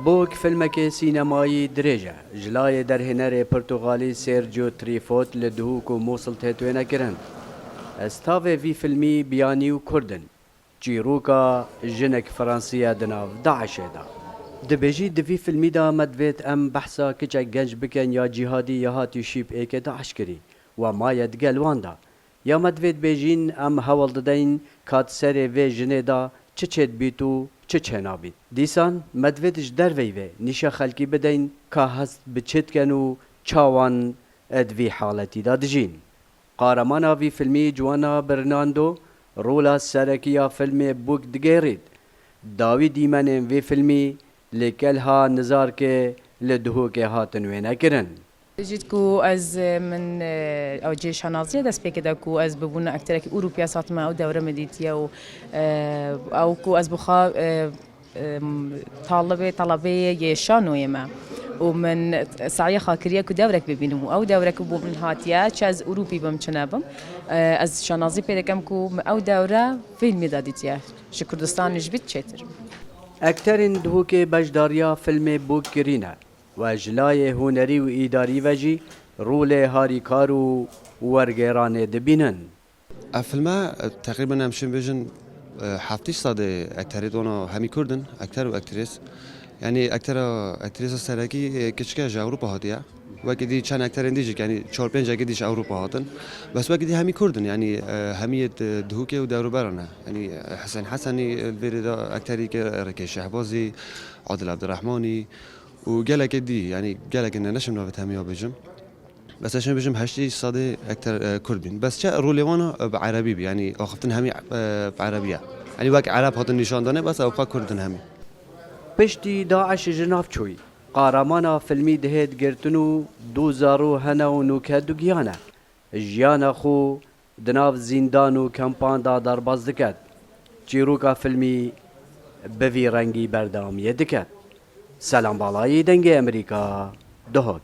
بوک فیلمک سینمایی درێژە ژلایە دەرهێنەرێ پرتوغالی سێرجیۆ تریفۆت لە دهوک و مووسڵ تێتوێنەکردن. ئەستاڤێ ڤی فیلمی بیانی و کوردن چیرۆکە ژنێک فەڕەنسیە دناو داعشێدا. دەبێژی divî فیلمیدا me divêt em behsa kiçek genç bikin ya cîhadî ya hatî şîpêkê Daeş kirî we maye digel wan da. Ya me divêt bêjîn em hewl didin kat serê vê jinê da çi çêdibît û çi çênabît. Dîsan me divêt ji derveyî vê nîşa xelkî bidin ka hest bi çê dikin û çawan di vî haletî da dijîn. Qaramana vî filmî Joana Bernardo rola serekiya filmê Bûk digêrît. Dawî dîmenên vê filmî لێکەل ها نزارکێ لە دهۆکێ هاتن وێنەکردن. جيت كو از من او جي شانازيه دست بكدا كو از ببونا اكترك اوروبيا ساتما او دوره مديتيا او كو از بخا طلبه يشانو يما ومن سعي خاكريه كو دورك ببينو او دورك بو من هاتيا چاز اوروبي بمچنابم از شانازي بيدكم كو او دوره فيلم داديتيا شكردستان جبت چتر اکترین دهوکê bejdariya filmê Bûk kirîne we jilayê hunerî û îdarî ve jî rolê harîkar û wergêranê dibînin. Ev filme teqrîben em şin bêjin heftî sadê ekterê wana hemî Kurdin, ekter û ektrîs. Yani ektrîsa serekî kiçike ji Ewropa hatiye. Wekî dî çend ekterên dî jî yani 4-5 dî ji Ewropa hatin. Bes wekî dî hemî Kurdin yani hemiyê dihûkê û dewroberan e. Yani Hesen Hesenî vêrê da ekterî kir Rekê Şehbazî, Adil Abdirehmanî û gelekê dî yani gelekê ne neşim navê hemiya bêjim. Bes eşin bêjim heştî sadê ekter Kurd bîn. Bes çe rolê wan bi Erebî bî yani axiftin hemî bi Erebiye. Yani wek Ereb hatin nîşandane bes ew xwe Kurdin hemî. Piştî Daeş ji nav çûyî. Qaramana filmî dihêt girtin û du zarû hene û nûke dugiyane. Jiyana xwe di nav zîndan û kempan da derbas diket. Çîroka filmî bi vî rengî berdewamiyê diket. Selambalayê dengê Amerîka, Duhok.